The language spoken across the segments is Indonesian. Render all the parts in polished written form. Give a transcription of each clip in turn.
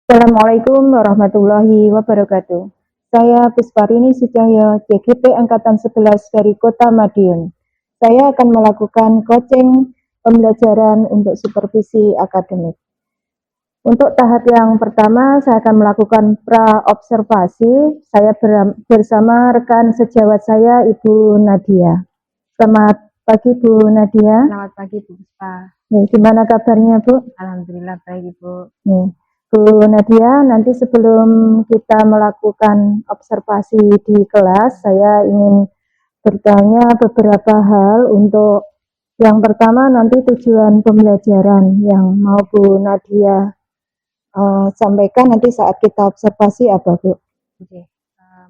Assalamualaikum warahmatullahi wabarakatuh. Saya Pusparini Sujahyo, JGP Angkatan 11 dari Kota Madiun. Saya akan melakukan coaching pembelajaran untuk supervisi akademik. Untuk tahap yang pertama, saya akan melakukan pra-observasi. Saya bersama rekan sejawat saya, Ibu Nadia. Selamat pagi, Bu Nadia. Selamat pagi, Bu Puspa. Gimana kabarnya, Bu? Alhamdulillah baik, Ibu. Bu Nadia, nanti sebelum kita melakukan observasi di kelas, saya ingin bertanya beberapa hal untuk yang pertama nanti tujuan pembelajaran yang mau Bu Nadia sampaikan nanti saat kita observasi apa, Bu? Oke.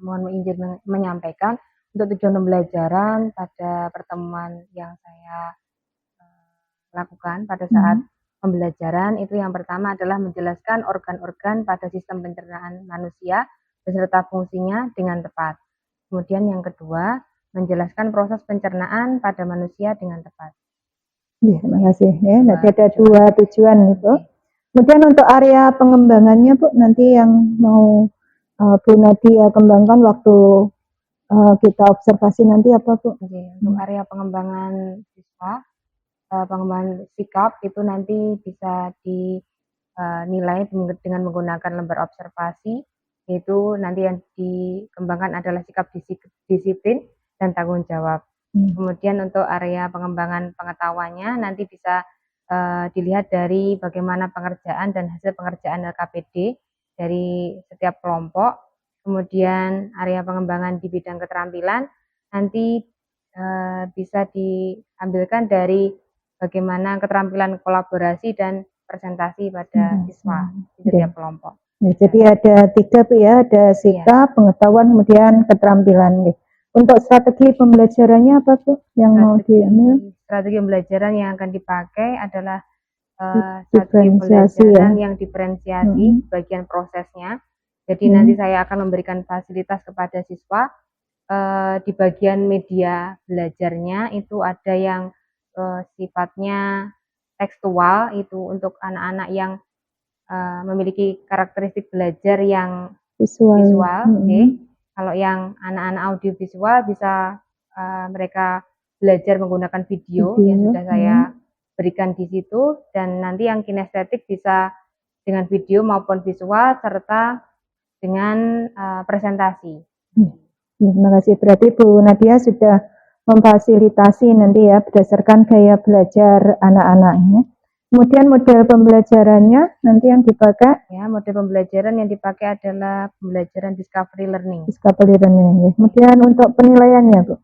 Mohon izin menyampaikan untuk tujuan pembelajaran pada pertemuan yang saya lakukan pada saat pembelajaran itu yang pertama adalah menjelaskan organ-organ pada sistem pencernaan manusia beserta fungsinya dengan tepat. Kemudian yang kedua, menjelaskan proses pencernaan pada manusia dengan tepat. Ya, terima kasih. Ya, nanti ada dua tujuan itu. Kemudian untuk area pengembangannya, Bu, nanti yang mau Bu Nadia kembangkan waktu kita observasi nanti apa, Bu? Untuk area pengembangan siswa, pengembangan sikap itu nanti bisa dinilai dengan menggunakan lembar observasi, yaitu nanti yang dikembangkan adalah sikap disiplin dan tanggung jawab. Kemudian untuk area pengembangan pengetahuannya nanti bisa dilihat dari bagaimana pengerjaan dan hasil pengerjaan LKPD dari setiap kelompok. Kemudian area pengembangan di bidang keterampilan nanti bisa diambilkan dari bagaimana keterampilan kolaborasi dan presentasi pada siswa di setiap kelompok. Ya, jadi ada tiga, Bu, ya, ada sikap, pengetahuan, kemudian keterampilan. Untuk strategi pembelajarannya apa, Bu, yang mau diambil? Strategi pembelajaran yang akan dipakai adalah strategi pembelajaran yang diferensiasi bagian prosesnya. Jadi nanti saya akan memberikan fasilitas kepada siswa di bagian media belajarnya itu ada yang sifatnya tekstual, itu untuk anak-anak yang memiliki karakteristik belajar yang visual. Kalau yang anak-anak audiovisual bisa mereka belajar menggunakan video yang sudah saya berikan di situ, dan nanti yang kinestetik bisa dengan video maupun visual serta dengan presentasi. Terima kasih. Berarti Bu Nadia sudah memfasilitasi nanti ya berdasarkan gaya belajar anak-anaknya. Kemudian model pembelajarannya nanti yang dipakai? Ya, model pembelajaran yang dipakai adalah pembelajaran discovery learning. Discovery learning. Ya. Kemudian untuk penilaiannya, Bu?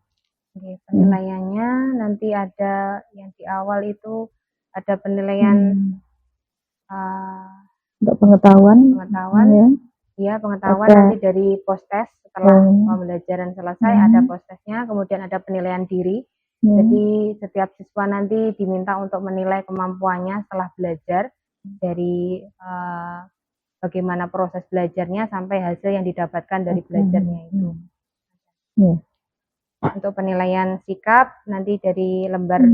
Oke, penilaiannya nanti ada yang di awal itu ada penilaian untuk pengetahuan. Ya, pengetahuan nanti dari post-test setelah pembelajaran selesai ada post-testnya, kemudian ada penilaian diri. Jadi setiap siswa nanti diminta untuk menilai kemampuannya setelah belajar dari bagaimana proses belajarnya sampai hasil yang didapatkan dari belajarnya itu. Untuk penilaian sikap nanti dari lembar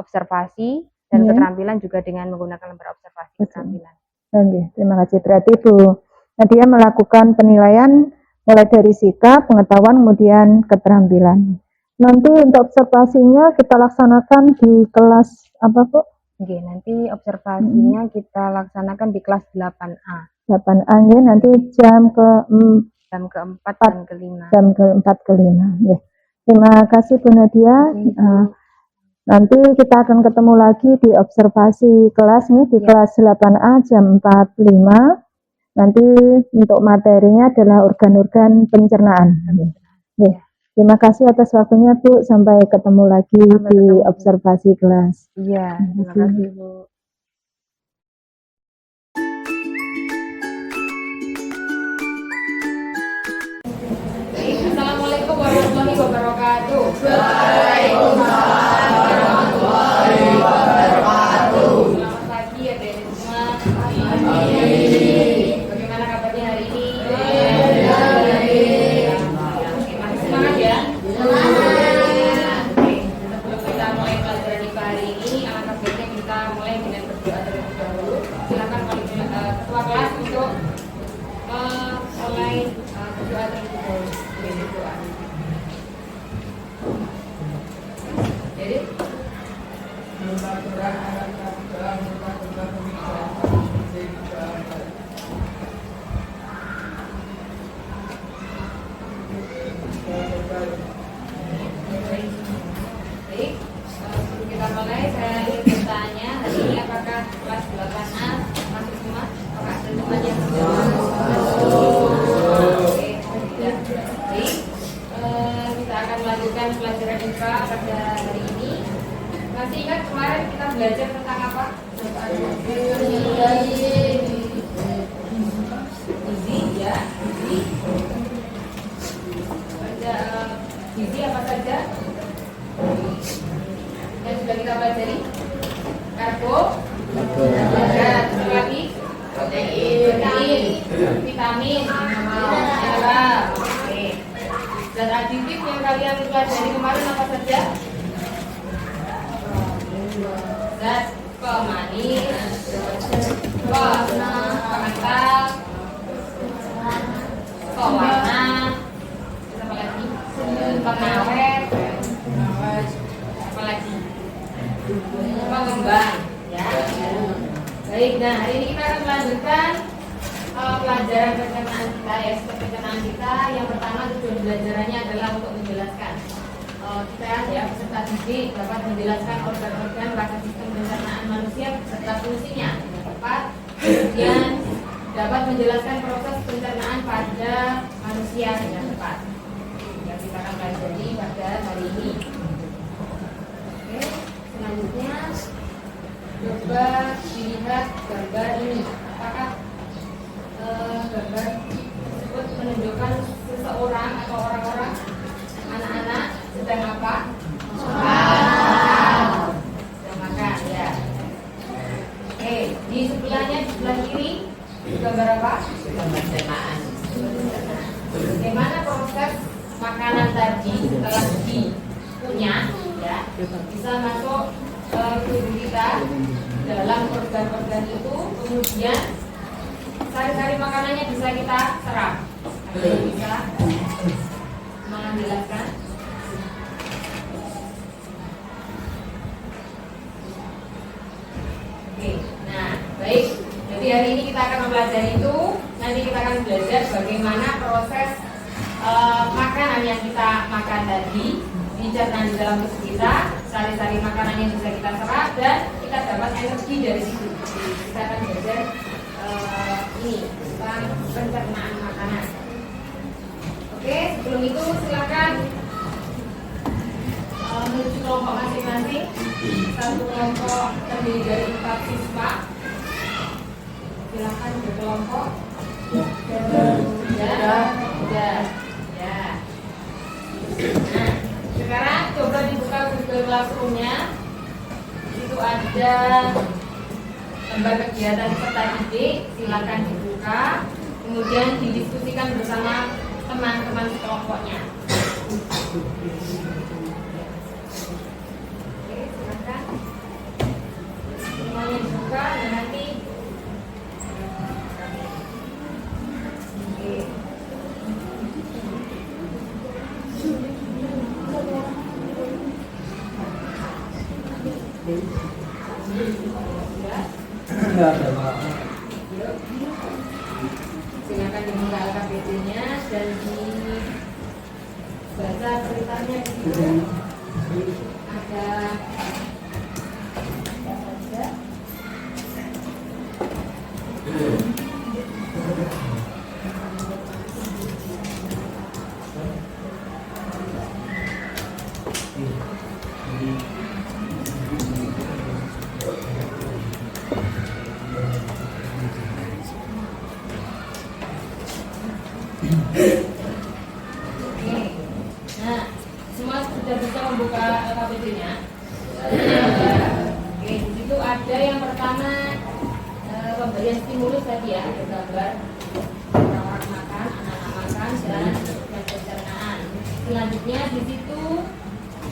observasi dan keterampilan juga dengan menggunakan lembar observasi keterampilan. Oke, terima kasih. Berarti Bu Nadia melakukan penilaian mulai dari sikap, pengetahuan, kemudian keterampilan. Nanti untuk observasinya kita laksanakan di kelas apa, Bu? Oke, nanti observasinya kita laksanakan di kelas 8A. 8A, ya, nanti jam keempat dan kelima. Jam keempat kelima. Ya. Terima kasih Bu Nadia. Nanti kita akan ketemu lagi di observasi kelas nih di kelas 8A jam 45. Nanti untuk materinya adalah organ-organ pencernaan. Ya. Terima kasih atas waktunya, Bu. Sampai ketemu lagi di observasi kelas. Iya, terima kasih, Bu. Assalamualaikum warahmatullahi wabarakatuh. Waalaikumsalam warahmatullahi wabarakatuh. Selamat pagi ya semua. Bagaimana kabarnya hari ini? Masih semangat ya? Semangat. Sebelum kita mulai pelajaran IPA hari ini, alangkah baiknya kita mulai dengan semua? Apakah ada teman yang Oke, tidak. Baik. Kita akan melanjutkan pelajaran IPA pada hari ini. Masih ingat kemarin kita belajar tentang apa? Gizi ya, gizi. Gizi apa saja yang sudah kita pelajari? Karbohidrat, satu lagi protein, vitamin, mineral. Oke. Dan aditif yang kalian pelajari kemarin apa saja? Zat pemanis, pengental, pewarna, apa lagi? Pengawet, apa lagi? Pengembang, ya. Baik, nah hari ini kita akan melanjutkan pelajaran pencernaan kita ya, pencernaan kita. Yang pertama tujuan belajarannya adalah untuk menjelaskan kita ya peserta didik dapat menjelaskan organ-organ pada sistem pencernaan manusia serta fungsinya yang tepat. Kemudian dapat menjelaskan proses pencernaan pada manusia dengan tepat. Yang kita akan pelajari pada hari ini. Oke, selanjutnya coba dilihat gambar ini. Apakah gambar tersebut menunjukkan seseorang atau orang-orang, anak-anak sedang apa? Sedang makan ya. Oke, di sebelahnya, di sebelah kiri gambar apa? Pencernaan. Bagaimana proses makanan tadi setelah dikunyah ya bisa masuk ke tubuh kita dalam organ-organ itu, kemudian sari-sari makanannya bisa kita serap. Ada yang bisa menjelaskan? Oke, nah baik. Jadi hari ini kita akan mempelajari itu. Nanti kita akan belajar bagaimana proses makanan yang kita makan tadi dicerna di dalam tubuh kita, sari-sari makanan yang bisa kita serap dan kita dapat energi dari situ. Jadi kita akan belajar ini tentang pencernaan makanan. Oke, sebelum itu silakan menuju kelompok masing-masing. Satu kelompok terdiri dari 4 siswa. Silakan berkelompok. Ya. Nah, sekarang coba dibuka Google Classroom-nya. Itu ada lembar kegiatan peserta didik, silakan dibuka, kemudian didiskusikan bersama teman-teman sekelompoknya. Oke, silakan. Semuanya dibuka dan nanti. Oke. Silakan dibuka LKPD-nya dan dibaca perintahnya di situ. Ada apa saja? Nah, semua sudah bisa membuka LKPD-nya. Oke, di situ ada yang pertama pemberian stimulus tadi ya, ada gambar orang-orang makan, anak-anak makan dan pencernaan. Selanjutnya di situ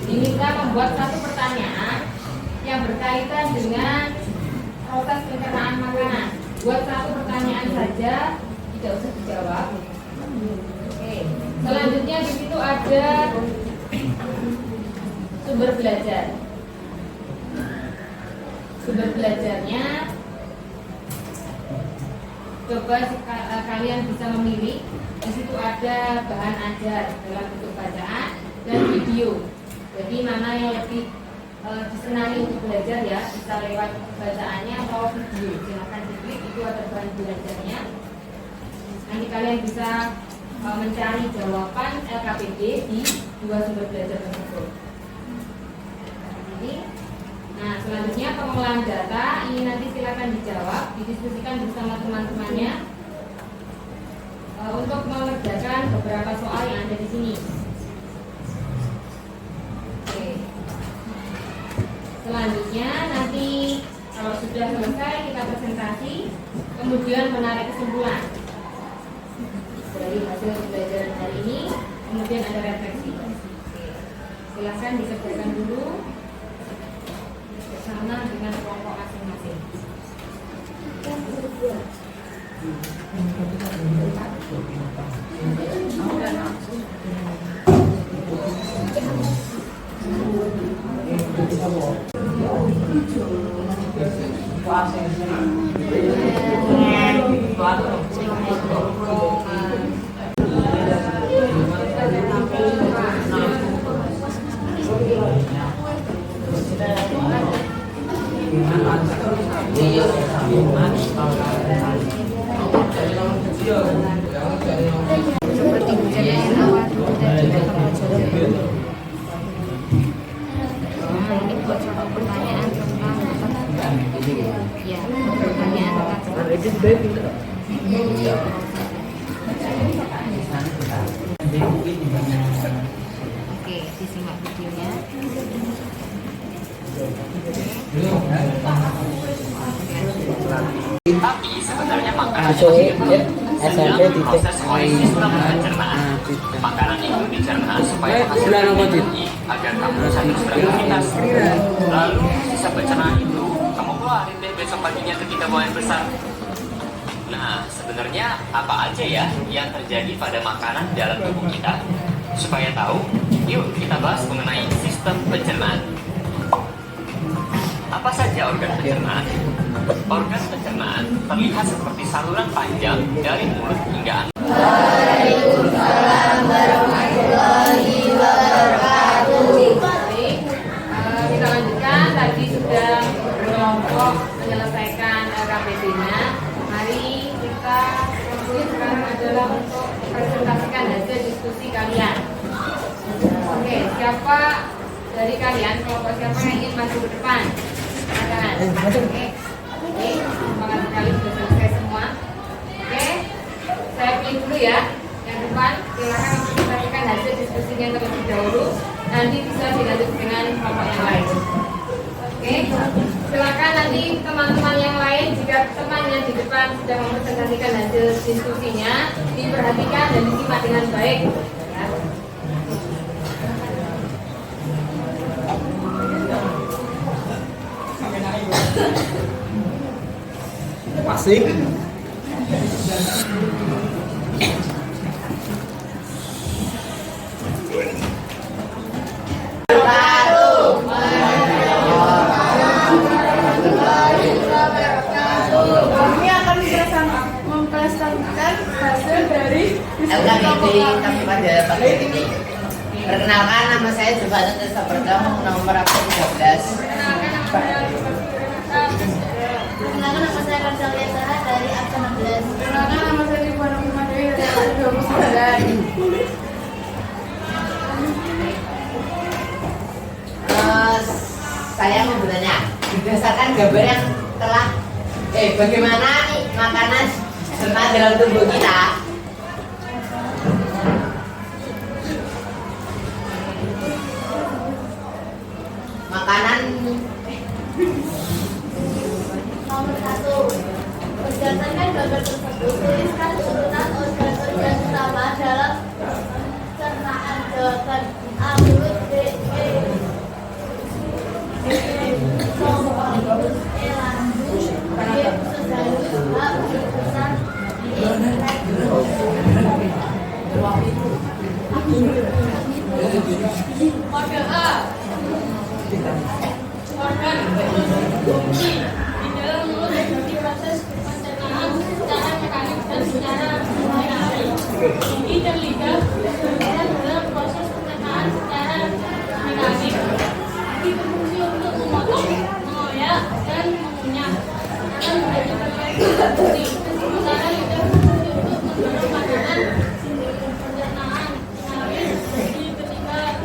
diminta membuat satu pertanyaan yang berkaitan dengan proses pencernaan makanan. Buat satu pertanyaan saja, tidak usah dijawab. Oke. Selanjutnya di situ ada sumber belajar. Sumber belajarnya coba kalian bisa memilih. Di situ ada bahan ajar dalam bentuk bacaan dan video. Jadi mana yang lebih disenangi untuk belajar ya, bisa lewat bacaannya atau video. Silakan diklik itu ada bahan belajarnya. Nanti kalian bisa mencari jawaban LKPD di dua sumber belajar tersebut. Nah, selanjutnya pengolahan data ini nanti silakan dijawab, didiskusikan bersama teman-temannya untuk mengerjakan beberapa soal yang ada di sini. Oke. Selanjutnya nanti kalau sudah selesai kita presentasi, kemudian menarik kesimpulan dari hasil pembelajaran hari ini, kemudian ada refleksi. Silakan dikerjakan dulu bersama dengan kelompok masing-masing. Oke, disimak videonya. Tapi sebenarnya makanan itu sedang diproses oleh sistem pencernaan. Makanan itu dicerna supaya menghasilkan energi agar kamu bisa terus beraktivitas. Lalu sisa pencernaan itu kamu keluarin deh besok paginya ketika buang air besar. Nah, sebenarnya apa aja ya yang terjadi pada makanan dalam tubuh kita? Supaya tahu, yuk kita bahas mengenai sistem pencernaan. Apa saja organ pencernaan? Organ pencernaan terlihat seperti saluran panjang dari mulut hingga anus. Waalaikumsalam warahmatullahi wabarakatuh. Baik, kita lanjutkan. Tadi sudah berkelompok menyelesaikan LKPD-nya. Mari kita lakukan sekarang adalah untuk presentasikan hasil diskusi kalian. Oke, siapa dari kalian, kelompok siapa yang ingin maju ke depan? Silakan. Oke, terima kasih sekali sudah selesai semua. Oke, saya pilih dulu ya. Yang depan, silakan presentasikan hasil diskusinya terlebih dahulu. Nanti bisa dilanjut dengan kelompok yang lain. Oke, silakan nanti teman-teman yang lain jika temannya di depan sudah mempresentasikan hasil diskusinya, diperhatikan dan disimak dengan baik. Ya. Masih. Kami akan mempresentasikan hasil dari LKPD kami pada pagi ini. Perkenalkan, nama saya Jovana Tessa Pertama, nomor absen 13. Perkenalkan, nama saya Ransalia Sarah dari absen 16. Perkenalkan, nama saya Rifana Kumadari dari absen 29. Saya mau bertanya, berdasarkan gambar yang telah bagaimana nih makanan cerna dalam tubuh kita? Makanan Nomor 1. Berdasarkan gambar tersebut, tuliskan urutan organ-organ utama dalam pencernaan. Jawaban A. Mulut. B. Lambung. C. Lambung. D. Usus halus. A. Usus besar. Organ A. Organ fungsi di dalam mulut mengikuti proses pencernaan secara mekanik dan secara alami. Gigi dan lidah berperan dalam proses pencernaan secara mekanik. Gigi berfungsi untuk memotong, mengoyak, dan mengunyah. Makanan menjadi bagian Sementara lidah berfungsi untuk mendorong makanan pencernaan, mengalir, jadi ketika dan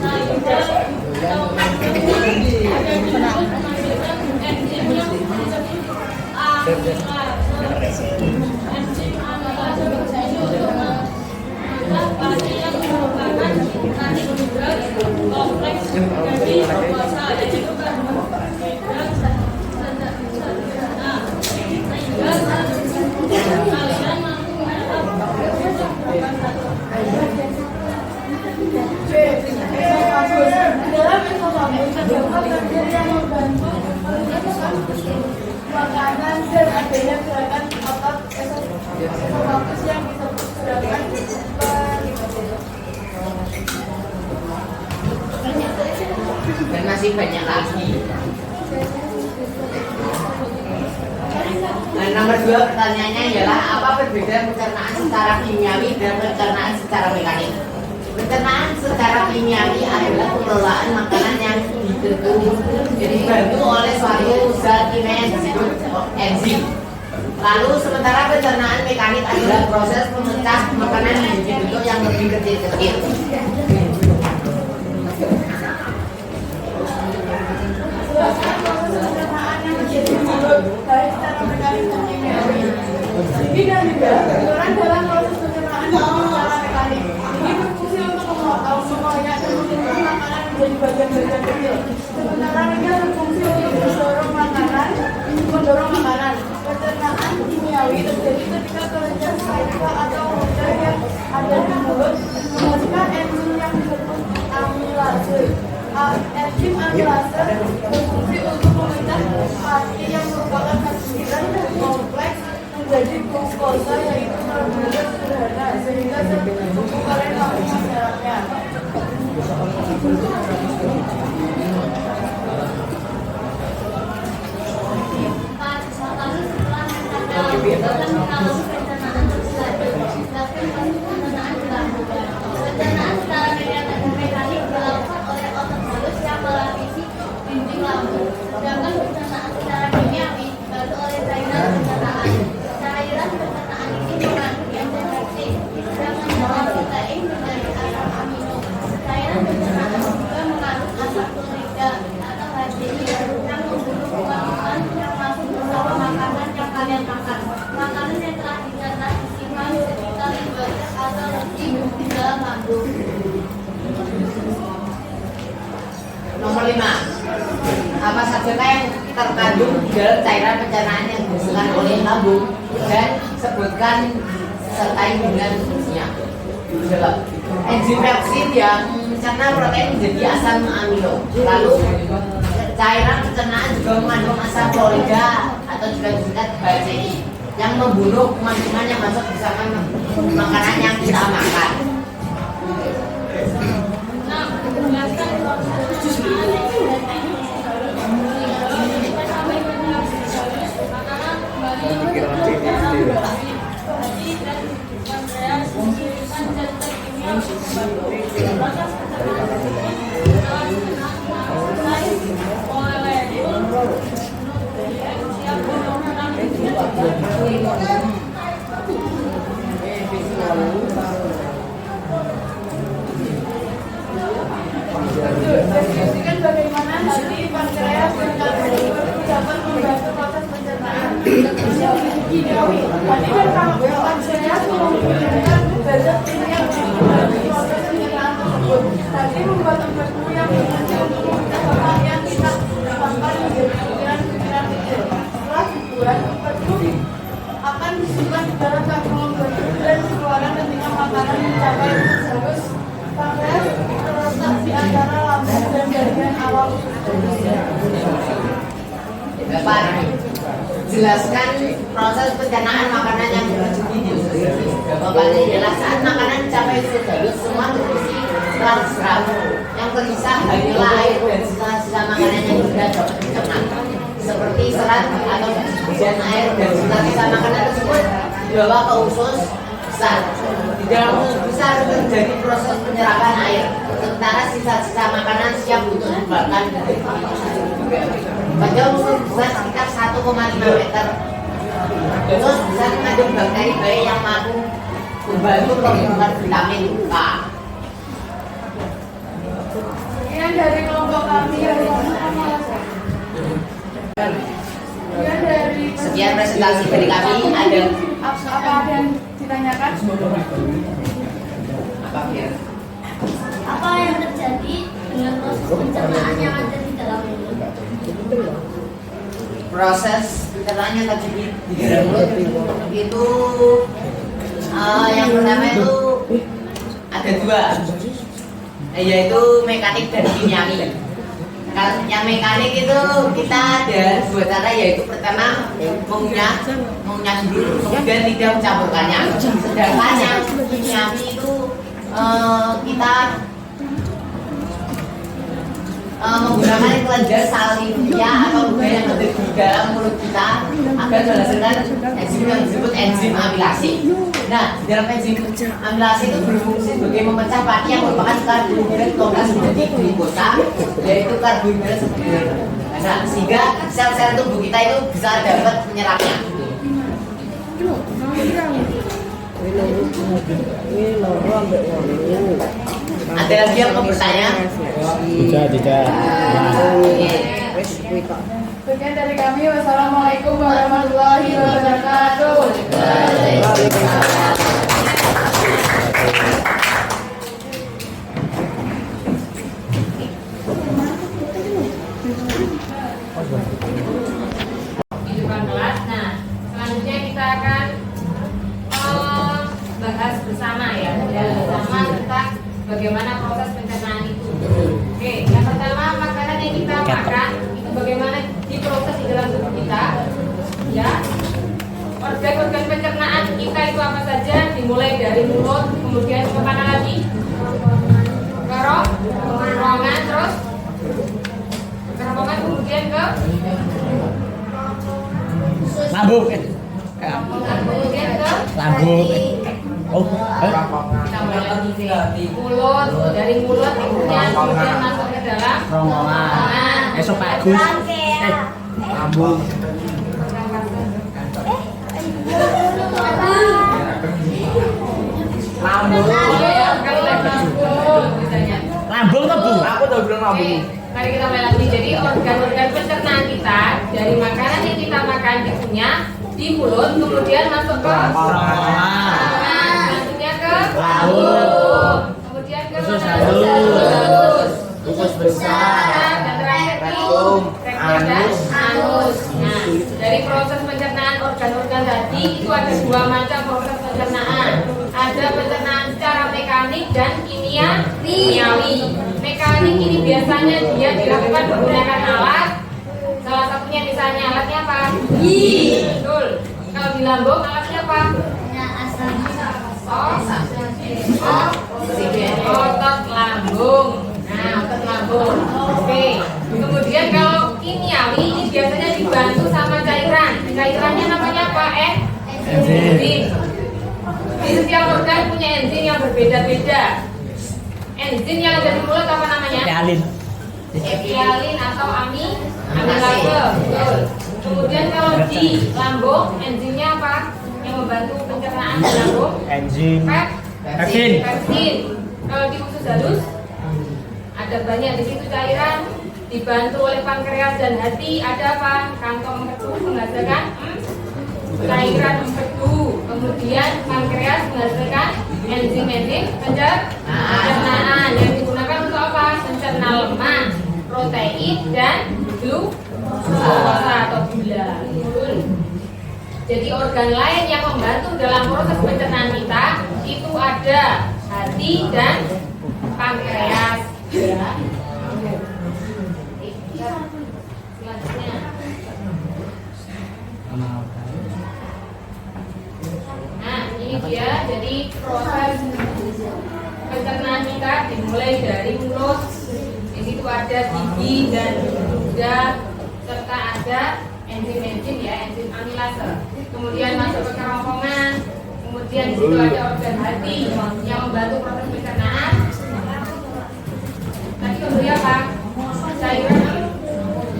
nah, lidah atau kandungan ada di mulut menghasilkan enzim yang disebut amilase. Enzim amilase berfungsi untuk mengolah padi yang merupakan karbohidrat kompleks dari glukosa, yaitu karbohidrat sederhana, sehingga kalian mampu menyerap dalam ekonomi terdapat bakteri yang membantu makanan dan adanya gerakan otot esofagus yang disebut gerakan Dan masih banyak lagi. Nah, nomor 2 pertanyaannya ialah apa perbedaan pencernaan secara kimiawi dan pencernaan secara mekanik? Pencernaan secara kimiawi adalah pengelolaan makanan yang dibantu oleh suatu zat kimia yang disebut enzim. Lalu sementara pencernaan mekanik adalah proses memecah makanan menjadi bentuk yang lebih kecil-kecil. pencernaan yang menjadi mulut baik secara mekanik dan kimiawi. Gigi dan lidah berperan dalam proses pencernaan secara mekanik. Gigi berfungsi untuk memotong, mengoyak, dan membentuk makanan menjadi bagian-bagian kecil. Sementara lidah berfungsi untuk mendorong makanan. Pencernaan kimiawi terjadi ketika kelenjar saliva atau lidah yang ada di mulut menghasilkan enzim yang disebut amilase. Enzim amilase berfungsi untuk memecah padi yang merupakan karbohidrat kompleks menjadi glukosa, yaitu karbohidrat sederhana, sehingga tubuh kalian mampu menyerapnya. Lalu setelah mengalami pencernaan terus dilakukan pencernaan di lambung. Pencernaan secara mekanik dilakukan oleh otot halus yang melapisi dinding lambung. Sedangkan pencernaan secara kimiawi dibantu oleh cairan pencernaan. Cairan pencernaan ini mengandung enzim peptid yang membawa protein menjadi asam amino. Cairan pencernaan juga mengandung asam klorida atau HCl yang membunuh kuman-kuman yang masuk bersama makanan yang kalian makan. Makanan yang telah dicerna disimpan sekitar 2 jam atau lebih di dalam lambung. Nomor 5. Apa saja yang terkandung di dalam cairan pencernaan yang dihasilkan oleh lambung dan sebutkan sertai dengan fungsinya. Enzim peptid yang mencerna protein menjadi asam amino. Lalu cairan pencernaan juga mengandung asam klorida atau juga disingkat HCl yang membunuh kuman-kuman yang masuk bersama makanan yang kita makan. Nah, menjelaskan proses pencernaan dan teknik kita sampai ke makanan kembali dalam berarti dan pankreas mengirimkan zat-zat kimia untuk membantu proses pencernaan tersebut. Setelah pencernaan selesai, molekul siap menggunakan deskripsikan bagaimana hati, pankreas, dan karbohidrat dapat membantu proses pencernaan. Kimiawi, hati dan pankreas mengumpulkan zat kimia untuk membantu proses pencernaan tersebut. Hati membuat embun yang berfungsi untuk memecah lemak yang kita dapatkan menjadi butiran-butiran kecil. Setelah dibuat, embun akan disimpan di dalam kantong embun dan dikeluarkan ketika makanan mencapai harus. Pankreas terletak di antara lambung dan bagian awal usus tubuh. Bapak, jelaskan proses pencernaan makanan yang terjadi di usus. Bapaknya adalah saat makanan mencapai usus halus, semua terisi serat yang tersisa hanyalah air dan sisa-sisa makanan yang sudah dapat dicerna, seperti serat atau biji air dan sisa-sisa makanan tersebut dibawa ke usus besar. Di dalam usus besar terjadi proses penyerapan air, sementara sisa-sisa makanan siap untuk dibuatkan. Padahal ukuran sekitar 1,5 meter. Terus bisa mengandung bakteri baik yang mampu membantu pertumbuhan vitamin K. Kemudian dari kelompok kami Sekian presentasi dari kami. Ada apa yang ditanyakan? apa ya? Apa yang terjadi dengan proses pencernaan yang ada di dalam mulut? Proses pencernaan yang terjadi di dalam mulut itu yang pertama itu ada dua, yaitu mekanik dan kimiawi. Kalau yang mekanik itu kita ada dua cara, yaitu pertama mengunyah dulu, kemudian tidak mencampurkannya. Sedangkan yang kimiawi itu kita menggunakan kelenjar salivia atau luka yang ada di dalam mulut kita agar menghasilkan enzim yang disebut enzim amilase. Nah, di dalam enzim amilase itu berfungsi sebagai memecah pati yang merupakan karbohidrat komplas menjadi glukosa, yaitu karbohidrat seperti itu. Nah, sehingga sel-sel tubuh kita itu bisa dapat menyerapnya. Ada lagi yang mau bertanya? Tidak. Sekian dari kami. Wassalamualaikum warahmatullahi wabarakatuh. Di depan kelas. Nah, selanjutnya kita akan bahas bersama ya, bersama tentang bagaimana proses pencernaan itu. Oke, yang pertama makanan yang kita makan itu bagaimana diproses di dalam tubuh kita, ya. Organ-organ pencernaan kita itu apa saja? Dimulai dari mulut, kemudian ke mana lagi? Kerongkongan, terus kerongkongan, kemudian ke Lambung. kemudian ke Lambung. Oh, tambah lagi mulut, dari mulut kemudian masuk ke dalam kerongkongan. Esofagus. Lambung. Lambung tuh Bu. Aku udah bilang lambung. Mari kita mulai lagi. Jadi organ-organ pencernaan kita dari makanan yang kita makan dikunyah di mulut, kemudian masuk ke Kerongkongan. selanjutnya ke Lambung. kemudian ke Usus mana? halus. Usus besar. Dan terakhir di Rektum. rektum dan anus. Nah, dari proses pencernaan organ-organ tadi itu ada dua macam proses pencernaan. Ada pencernaan secara mekanik dan kimiawi. Mekanik ini biasanya dia dilakukan menggunakan alat. Salah satunya misalnya alatnya apa? Betul. Kalau di lambung alatnya apa? Otot lambung. Nah, otot lambung. Oke. Kemudian kalau kimiawi ini biasanya dibantu sama cairan. Cairannya namanya apa? Enzim. Di setiap organ punya enzim yang berbeda-beda. Enzim yang ada di mulut apa namanya? Epialin. Epialin atau amilase. Betul. Kemudian kalau di lambung enzimnya apa? Yang membantu pencernaan di lambung? Enzim. Pepsin. Kalau di usus halus ada banyak di situ cairan, dibantu oleh pankreas dan hati. Ada apa? Kantong empedu menghasilkan cairan empedu. Kemudian pankreas menghasilkan enzim-enzim pencernaan yang digunakan untuk apa? Mencerna lemak, protein dan glukosa atau gula. Jadi organ lain yang membantu dalam proses pencernaan kita itu ada hati dan pankreas. Ya. Selanjutnya. Nah, ini dia. Jadi proses pencernaan kita dimulai dari mulut. Di situ ada gigi dan lidah serta ada enzim-enzim ya, enzim amilase. Kemudian masuk ke kerongkongan. Kemudian di situ ada organ hati yang membantu proses pencernaan. Tadi memberi apa? Cairan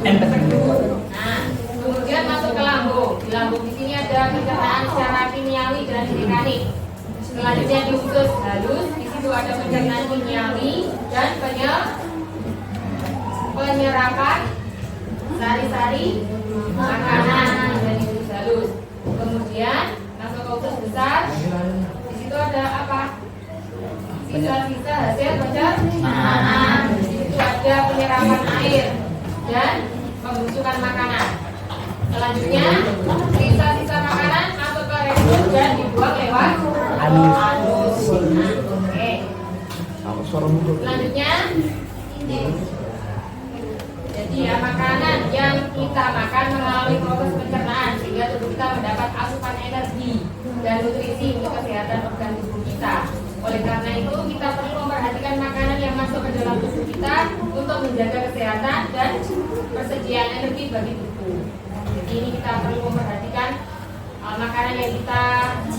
Nah, kemudian masuk ke lambung. Di lambung di sini ada pencernaan secara kimiawi dan mekanik. Selanjutnya di usus halus, di situ ada pencernaan kimiawi dan penyerapan sari-sari makanan dari usus halus. Kemudian masuk ke usus besar, di situ ada apa? Sisa-sisa hasil pencernaan. Di situ ada penyerapan air dan pembusukan makanan. Selanjutnya sisa-sisa makanan masuk ke rektum dan dibuang lewat anus. Oke. Selanjutnya, jadi ya makanan yang kita makan melalui proses pencernaan sehingga tubuh kita mendapat asupan energi dan nutrisi untuk kesehatan organ tubuh kita. Oleh karena itu kita perlu memperhatikan makanan yang masuk ke dalam tubuh kita untuk menjaga kesehatan dan persediaan energi bagi tubuh. Jadi ini kita perlu memperhatikan makanan yang kita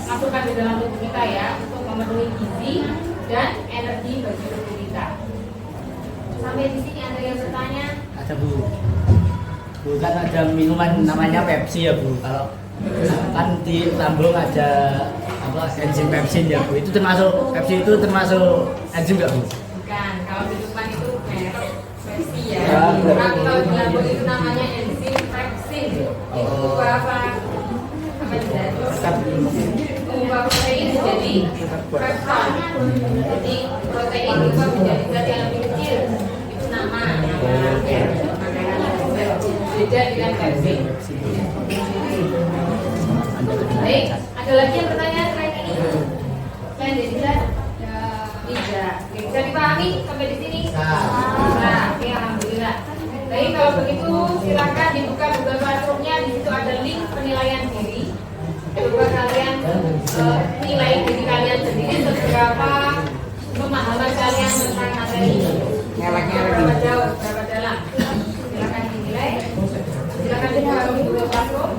masukkan di dalam tubuh kita ya untuk memenuhi gizi dan energi bagi tubuh kita. Sampai di sini ada yang bertanya? Ada Bu. Bu kan ada minuman namanya Pepsi ya Bu. Kalau kan di lambung ada apa enzim pepsin ya Bu. Itu termasuk Pepsi itu termasuk enzim nggak Bu? Bukan, kalau minuman itu merek Pepsi ya. Ya, Tapi kalau di lambung itu namanya enzim pepsin. Itu apa? Apa itu? Mengubah protein menjadi pepton. Jadi protein diubah menjadi zat yang lebih kecil. Itu nama ya. Beda dengan Pepsi. Baik, ada lagi yang bertanya selain ini? Selain dari tidak? Tidak. Bisa dipahami sampai di sini? Nah, oke, alhamdulillah. Baik, kalau begitu silakan dibuka Google Classroom-nya. Di situ ada link penilaian diri. Coba kalian nilai diri kalian sendiri seberapa pemahaman kalian tentang materi ini. Berapa jauh, berapa dalam? Silakan dinilai. Silakan dibuka Google Classroom.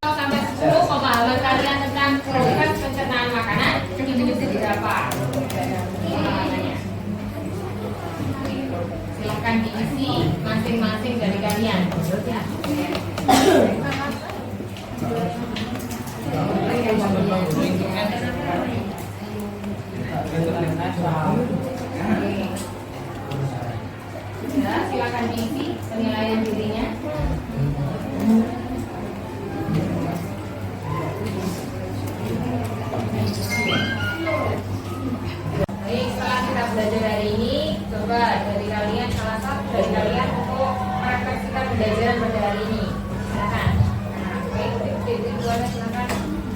Sampai 10 pemahaman kalian tentang proses pencernaan makanan itu berapa? Pemahamannya. Silakan diisi masing-masing dari kalian. Ya. Ya, silakan diisi penilaian dirinya. Baik, setelah kita belajar hari ini, coba dari kalian salah satu dari kalian untuk merefleksikan pembelajaran pada hari ini. Silakan. Nah, baik, itu ada silakan.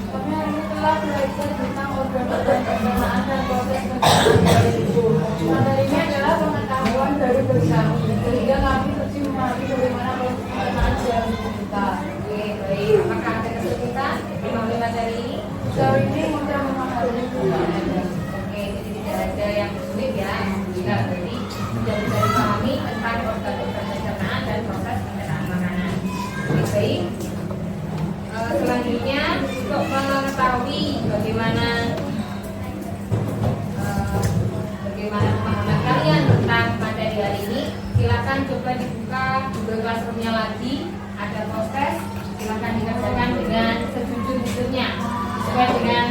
Kami hari ini telah belajar tentang organ-organ pencernaan dan proses pencernaan dari tubuh. Materinya adalah pengetahuan dari bersama, sehingga kami lebih memahami bagaimana proses pencernaan dalam tubuh kita. Oke, baik. Apakah ada kesulitan memahami materi ini? Sejauh ini mudah memahami tubuh. Oke, jadi tidak ada yang sulit ya. Tidak, berarti sudah bisa dipahami tentang organ-organ pencernaan dan proses pencernaan makanan. Oke, baik. Selanjutnya untuk mengetahui bagaimana pemahaman kalian tentang materi hari ini, silakan coba dibuka Google Classroom-nya lagi. Ada proses, silakan dikerjakan dengan sejujur-jujurnya sesuai dengan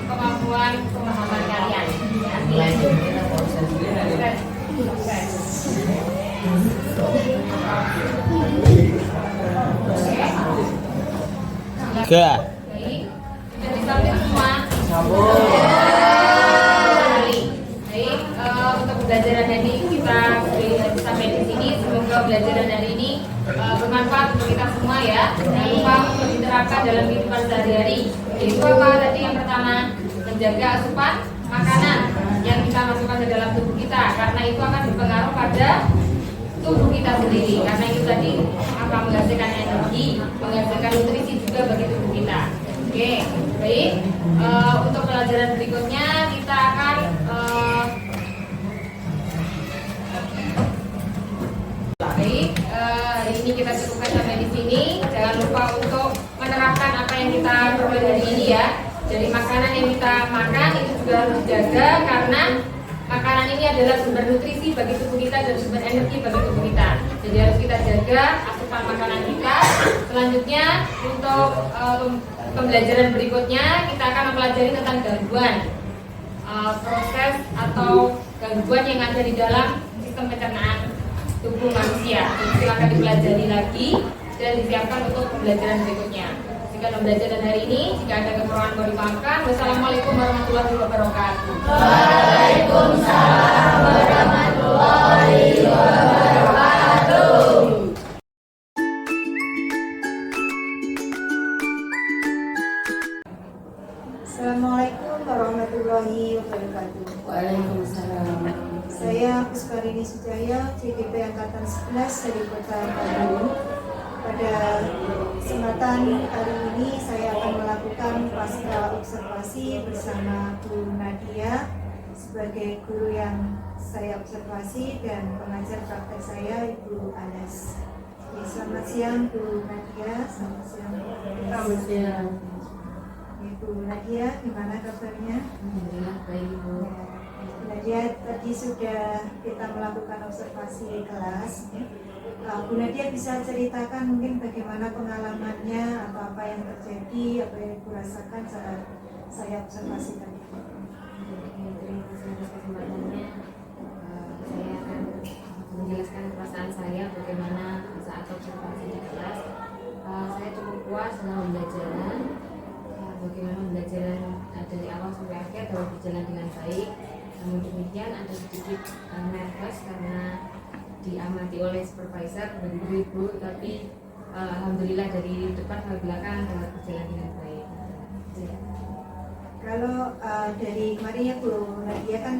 kemampuan pemahaman kalian. Ya, silakan. Proses. Enggak. Baik, sudah disambung semua. Baik, untuk pembelajaran hari ini kita sampai di sini. Semoga pembelajaran hari ini bermanfaat untuk kita semua ya. Jangan lupa untuk diterapkan dalam kehidupan sehari-hari. Itu apa tadi yang pertama? Menjaga asupan makanan yang kita masukkan ke dalam tubuh kita, karena itu akan berpengaruh pada tubuh kita sendiri. Karena itu tadi akan menghasilkan energi, menghasilkan nutrisi juga bagi tubuh kita. Oke, baik. Untuk pelajaran berikutnya kita akan baik. Hari ini kita cukupkan sampai di sini. Jangan lupa untuk menerapkan apa yang kita peroleh hari ini ya. Jadi makanan yang kita makan itu juga harus dijaga karena makanan ini adalah sumber nutrisi bagi tubuh kita dan sumber energi bagi tubuh kita. Jadi harus kita jaga asupan makanan kita. Selanjutnya untuk pembelajaran berikutnya kita akan mempelajari tentang gangguan proses atau gangguan yang ada di dalam sistem pencernaan tubuh manusia. Jadi silakan dipelajari lagi dan disiapkan untuk pembelajaran berikutnya. Sekian pembelajaran hari ini. Jika ada kekurangan mohon dimaafkan. Wassalamualaikum warahmatullahi wabarakatuh. Waalaikumsalam warahmatullahi wabarakatuh. Assalamualaikum warahmatullahi wabarakatuh. Waalaikumsalam. Saya Pusparini Sujaya, CGP Angkatan 11 dari Kota Bandung. Pada kesempatan hari ini saya akan melakukan pasca observasi bersama Bu Nadia sebagai guru yang saya observasi dan pengajar praktek saya Ibu Anas. Ya, selamat siang Bu Nadia, selamat siang Bu Anas. Selamat siang. Ibu Nadia, gimana kabarnya? Alhamdulillah baik Bu. Bu Nadia, tadi sudah kita melakukan observasi kelas. Bu Nadia bisa ceritakan mungkin bagaimana pengalamannya atau apa yang terjadi, apa yang Ibu rasakan saat saya observasi tadi. Terima kasih atas kesempatannya. Saya akan menjelaskan perasaan saya bagaimana saat observasi di kelas. Saya cukup puas dalam pembelajaran. Bagaimana pembelajaran dari awal sampai akhir dapat berjalan dengan baik. Namun demikian ada sedikit nervous karena diamati oleh supervisor dan ibu, tapi alhamdulillah dari depan sampai belakang dapat berjalan dengan baik. Kalau dari kemarin ya Bu Nadia kan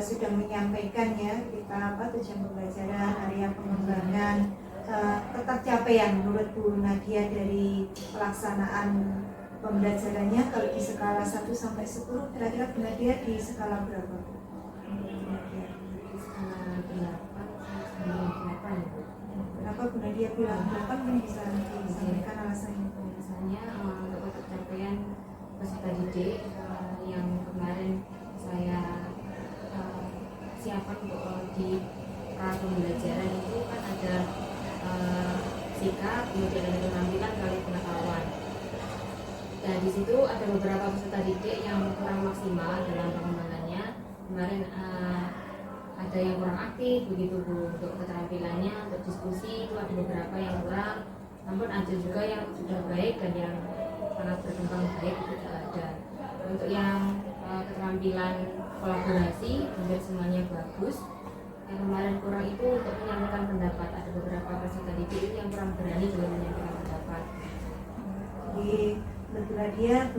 sudah menyampaikan ya kita tujuan pembelajaran, area pengembangan, ketercapaian menurut Bu Nadia dari pelaksanaan pembelajarannya kalau di skala 1 sampai 10 kira-kira Bu Nadia di skala berapa? Kenapa Bu Nadia bilang 8 kan bisa disampaikan alasannya? Misalnya untuk ketercapaian peserta didik yang kemarin saya siapkan untuk di pra pembelajaran itu kan ada sikap, kemudian ada keterampilan kali pengetahuan. Dan di situ ada beberapa peserta didik yang kurang maksimal dalam pengembangannya. Kemarin ada yang kurang aktif begitu Bu untuk keterampilannya, untuk diskusi itu ada beberapa yang kurang. Namun ada juga yang sudah baik dan yang sangat berkembang baik itu tidak ada. Untuk yang keterampilan kolaborasi hampir semuanya bagus. Yang kemarin kurang itu untuk menyampaikan pendapat, ada beberapa peserta didik yang kurang berani dalam menyampaikan pendapat. Jadi Bu Nadia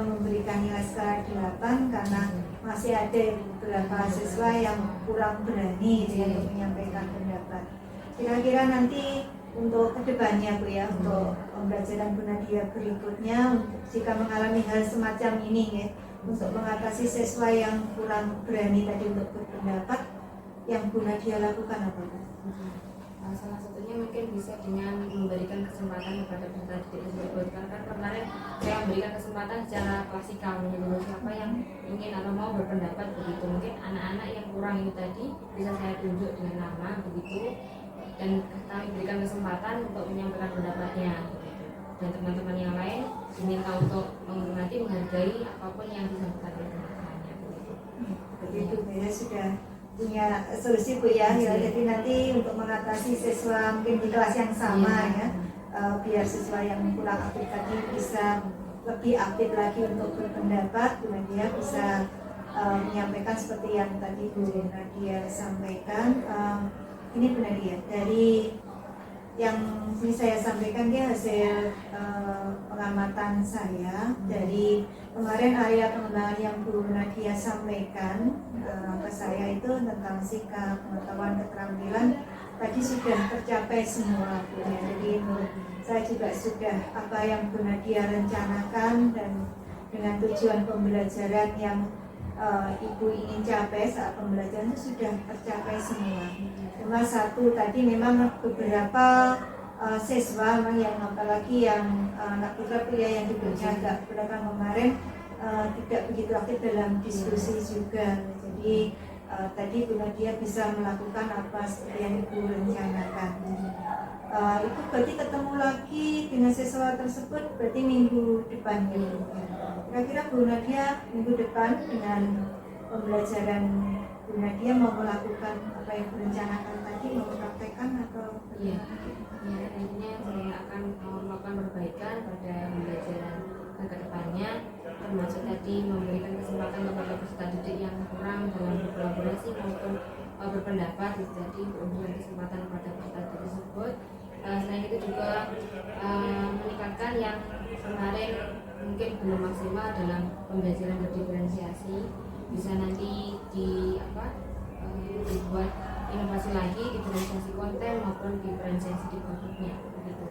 memberikan nilai skala 8 karena masih ada beberapa siswa yang kurang berani untuk menyampaikan pendapat. Kira-kira nanti untuk kedepannya Bu ya, untuk pembelajaran Bu Nadia berikutnya, jika mengalami hal semacam ini ya, untuk mengatasi siswa yang kurang berani tadi untuk berpendapat, yang Bu Nadia lakukan apa Bu? Salah satunya mungkin bisa dengan memberikan kesempatan kepada peserta didik tersebut, karena kan kemarin saya memberikan kesempatan secara klasikal menyuruh siapa yang ingin atau mau berpendapat begitu. Mungkin anak-anak yang kurang itu tadi bisa saya tunjuk dengan nama begitu, dan kami berikan kesempatan untuk menyampaikan pendapatnya begitu. Dan teman-teman yang lain diminta untuk menghormati, menghargai apapun yang disampaikan oleh teman-temannya begitu. Begitu ya, sudah punya solusi Bu ya. Jadi nanti untuk mengatasi siswa mungkin di kelas yang sama ya, biar siswa yang kurang aktif tadi bisa lebih aktif lagi untuk berpendapat, Bu Nadia bisa menyampaikan seperti yang tadi Bu Nadia sampaikan. Ini Bu Nadia, dari yang ini saya sampaikan dia hasil pengamatan saya dari kemarin area pengembangan yang Bu Nadia sampaikan ke saya itu tentang sikap, pengetahuan, keterampilan tadi sudah tercapai semua Bu. Jadi menurut saya juga sudah apa yang Bu Nadia rencanakan dan dengan tujuan pembelajaran yang Ibu ingin capai saat pembelajaran itu sudah tercapai semua. Cuma satu tadi memang beberapa siswa yang apalagi yang anak putra pria yang duduknya agak belakang kemarin tidak begitu aktif dalam diskusi juga. Jadi tadi Bu Nadia bisa melakukan apa seperti yang Ibu rencanakan. Itu berarti ketemu lagi dengan siswa tersebut berarti minggu depan ya. Kira-kira Bu Nadia minggu depan dengan pembelajaran Bu Nadia mau melakukan apa yang direncanakan tadi, mau mempraktekkan atau Iya, ya, intinya saya akan melakukan perbaikan pada pembelajaran ke depannya, termasuk tadi memberikan kesempatan kepada peserta didik yang kurang dalam berkolaborasi maupun berpendapat, jadi memberikan kesempatan kepada peserta didik tersebut. Selain itu juga meningkatkan yang kemarin mungkin belum maksimal dalam pembelajaran berdiferensiasi, bisa nanti dibuat inovasi lagi, diferensiasi konten maupun diferensiasi di produknya begitu.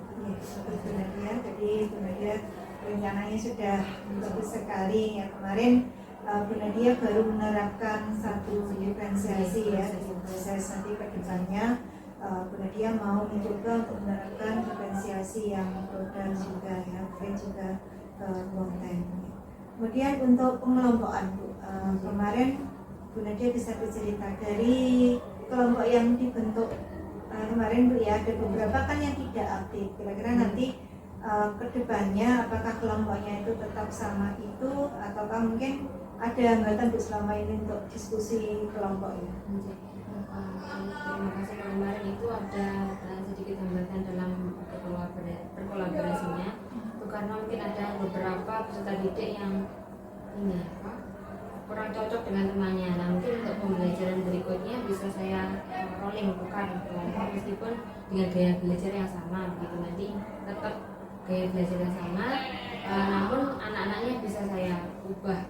Ya, jadi Bu Nadia rencananya sudah bagus sekali ya. Kemarin Bu Nadia baru menerapkan satu diferensiasi ya di proses nanti ke depannya. Bu Nadia mau mencoba untuk menerapkan diferensiasi yang produk juga ya, mungkin juga konten. Kemudian untuk pengelompokan Bu, kemarin Bu Nadia bisa bercerita dari kelompok yang dibentuk kemarin Bu ya, ada beberapa kan yang tidak aktif. Kira-kira nanti kedepannya apakah kelompoknya itu tetap sama itu ataukah mungkin ada hambatan Bu selama ini untuk diskusi kelompoknya? Terima kasih. Kemarin itu ada sedikit hambatan dalam berkolaborasinya, itu karena mungkin ada beberapa peserta didik yang kurang cocok dengan temannya. Nah, mungkin untuk pembelajaran berikutnya bisa saya rolling tukar kelompok meskipun dengan gaya belajar yang sama begitu, nanti tetap gaya belajar yang sama, namun anak-anaknya bisa saya ubah.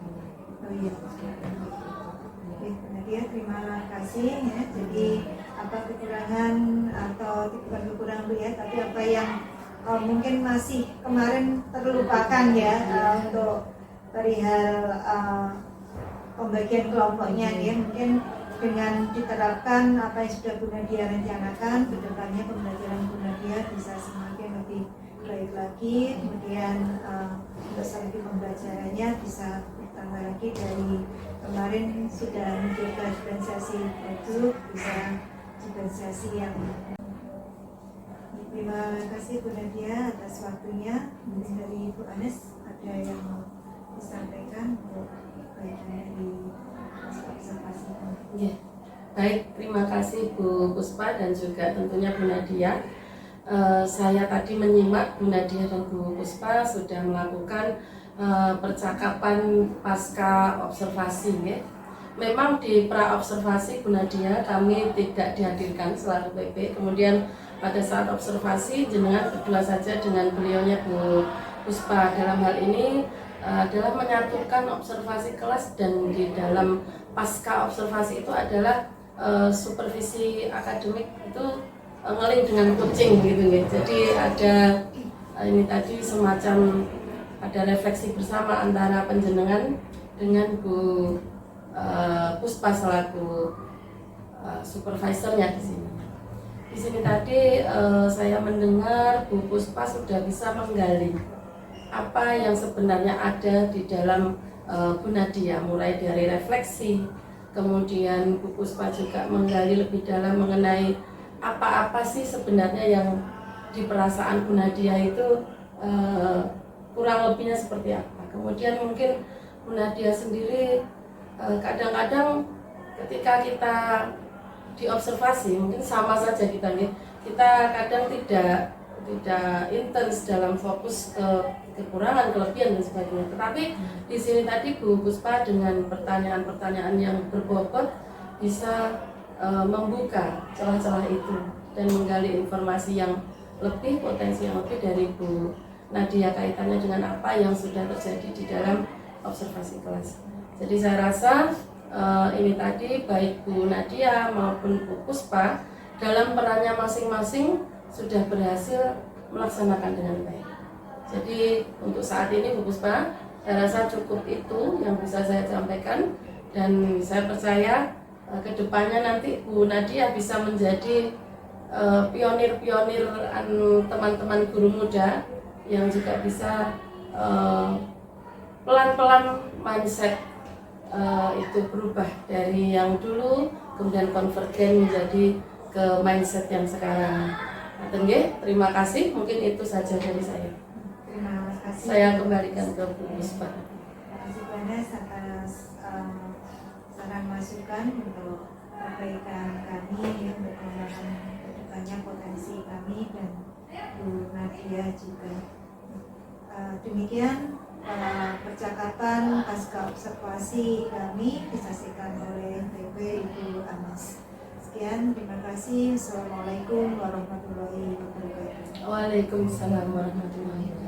Oh iya. Oke, Nadia, terima kasih ya. Jadi apa kekurangan atau bukan kekurangan Bu ya, tapi apa yang mungkin masih kemarin terlupakan ya untuk perihal pembagian kelompoknya ya, mungkin dengan diterapkan apa yang sudah Bu Nadia rencanakan, kedepannya pembelajaran Bu Nadia bisa semakin lebih baik lagi, kemudian untuk strategi pembelajarannya bisa bertambah lagi. Dari kemarin sudah mencoba diferensiasi produk, bisa diferensiasi yang. Terima kasih Bu Nadia atas waktunya. Mungkin dari Bu Anes ada yang mau disampaikan untuk bagian dari observasi. Ya, baik, terima kasih Bu Puspa dan juga tentunya Bu Nadia. Saya tadi menyimak Bu Nadia dan Bu Puspa sudah melakukan percakapan pasca observasi ya. Memang di pra observasi Bu Nadia kami tidak dihadirkan selaku PP. Kemudian pada saat observasi jenengan berdua saja dengan beliaunya Bu Puspa. Dalam hal ini adalah menyatukan observasi kelas, dan di dalam pasca observasi itu adalah supervisi akademik itu ngeling dengan coaching gitu ya. Jadi ada ini tadi semacam ada refleksi bersama antara penjenengan dengan Bu Puspa selaku supervisornya di sini. Di sini tadi saya mendengar Bu Puspa sudah bisa menggali apa yang sebenarnya ada di dalam Bu Nadia, mulai dari refleksi, kemudian Bu Puspa juga menggali lebih dalam mengenai apa-apa sih sebenarnya yang di perasaan Bu Nadia itu kurang lebihnya seperti apa. Kemudian mungkin Bu Nadia sendiri kadang-kadang ketika kita diobservasi mungkin sama saja kita kadang tidak intens dalam fokus ke kekurangan, kelebihan dan sebagainya. Tetapi di sini tadi Bu Puspa dengan pertanyaan-pertanyaan yang berbobot bisa membuka celah-celah itu dan menggali informasi yang lebih, potensi yang lebih dari Bu Nadia kaitannya dengan apa yang sudah terjadi di dalam observasi kelas. Jadi saya rasa ini tadi baik Bu Nadia maupun Bu Puspa dalam perannya masing-masing sudah berhasil melaksanakan dengan baik. Jadi untuk saat ini Bu Puspa, saya rasa cukup itu yang bisa saya sampaikan, dan saya percaya kedepannya nanti Bu Nadia bisa menjadi pionir-pionir teman-teman guru muda yang juga bisa pelan-pelan mindset itu berubah dari yang dulu kemudian konvergen menjadi ke mindset yang sekarang. Terima kasih, mungkin itu saja dari saya. Terima kasih. Saya kembalikan ke Bu Puspa. Terima kasih banyak atas saran masukan untuk perbaikan kami, untuk pengembangan kedepannya potensi kami dan Bu Nadia juga. Demikian percakapan pasca observasi kami disaksikan oleh TP Ibu Anas. Sekian, terima kasih. Assalamualaikum warahmatullahi wabarakatuh. Waalaikumsalam warahmatullahi wabarakatuh.